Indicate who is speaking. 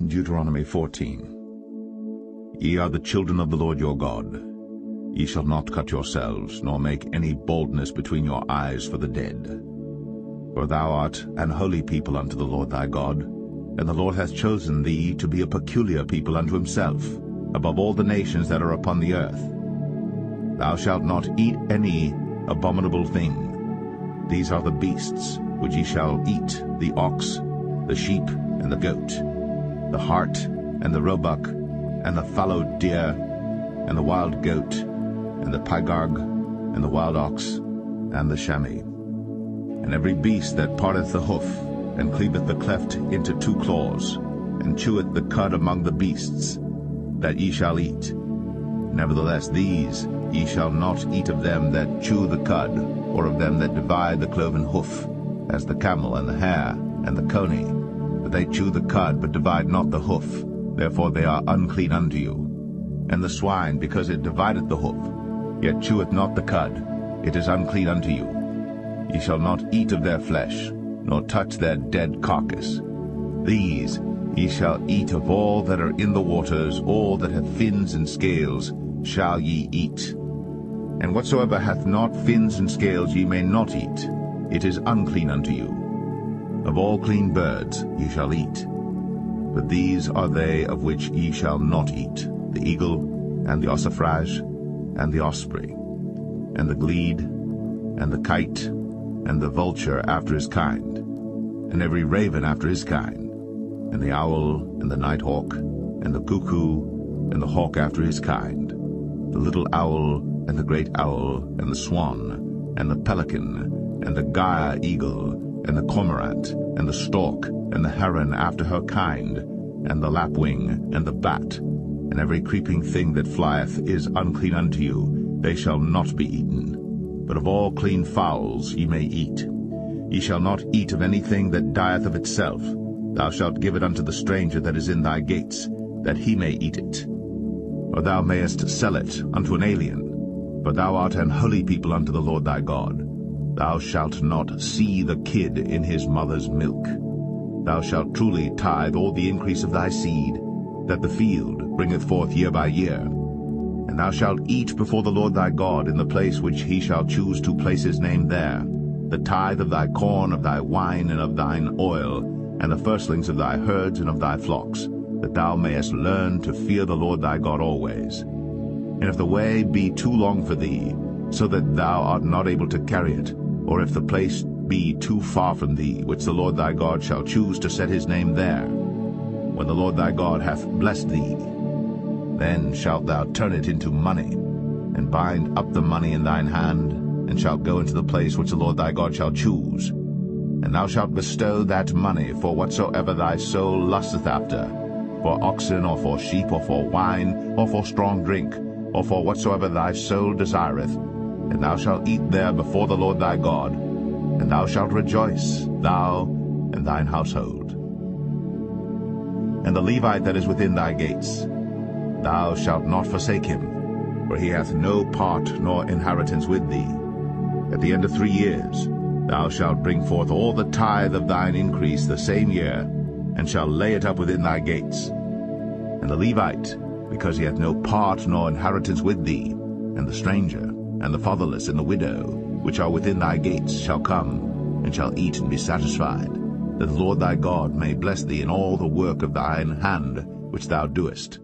Speaker 1: Deuteronomy 14. Ye are the children of the Lord your God. Ye shall not cut yourselves, nor make any baldness between your eyes for the dead. For thou art an holy people unto the Lord thy God, and the Lord hath chosen thee to be a peculiar people unto himself, above all the nations that are upon the earth. Thou shalt not eat any abominable thing. These are the beasts which ye shall eat, the ox, the sheep, and the goat, the hart, and the roebuck, and the fallow deer, and the wild goat, and the pygarg, and the wild ox, and the chamois. And every beast that parteth the hoof, and cleaveth the cleft into two claws, and cheweth the cud among the beasts, that ye shall eat. Nevertheless these ye shall not eat of them that chew the cud, or of them that divide the cloven hoof, as the camel and the hare and the coney. For they chew the cud, but divide not the hoof, therefore they are unclean unto you. And the swine, because it divideth the hoof, yet cheweth not the cud, it is unclean unto you. Ye shall not eat of their flesh, nor touch their dead carcass. These ye shall eat of all that are in the waters, all that have fins and scales shall ye eat. And whatsoever hath not fins and scales ye may not eat, it is unclean unto you. Of all clean birds ye shall eat. But these are they of which ye shall not eat: the eagle, and the ossifrage, and the osprey, and the glede, and the kite, and the vulture after his kind, and every raven after his kind, and the owl, and the nighthawk, and the cuckoo, and the hawk after his kind, the little owl, and the great owl, and the swan, and the pelican, and the gyre eagle, and the cormorant, and the stork, and the heron after her kind, and the lapwing, and the bat, and every creeping thing that flieth is unclean unto you, they shall not be eaten. But of all clean fowls ye may eat. Ye shall not eat of anything that dieth of itself. Thou shalt give it unto the stranger that is in thy gates, that he may eat it. Or thou mayest sell it unto an alien, for thou art an holy people unto the Lord thy God. Thou shalt not see the kid in his mother's milk. Thou shalt truly tithe all the increase of thy seed, that the field bringeth forth year by year. And thou shalt eat before the Lord thy God in the place which he shall choose to place his name there, the tithe of thy corn, of thy wine, and of thine oil, and the firstlings of thy herds and of thy flocks, that thou mayest learn to fear the Lord thy God always. And if the way be too long for thee, so that thou art not able to carry it, or if the place be too far from thee, which the Lord thy God shall choose to set his name there, when the Lord thy God hath blessed thee, then shalt thou turn it into money, and bind up the money in thine hand, and shalt go into the place which the Lord thy God shall choose. And thou shalt bestow that money for whatsoever thy soul lusteth after, for oxen, or for sheep, or for wine, or for strong drink, or for whatsoever thy soul desireth. And thou shalt eat there before the Lord thy God, and thou shalt rejoice, thou and thine household. And the Levite that is within thy gates, thou shalt not forsake him, for he hath no part nor inheritance with thee. At the end of 3 years thou shalt bring forth all the tithe of thine increase the same year, and shalt lay it up within thy gates. And the Levite, because he hath no part nor inheritance with thee, and the stranger, and the fatherless, and the widow, which are within thy gates, shall come, and shall eat and be satisfied, that the Lord thy God may bless thee in all the work of thine hand which thou doest.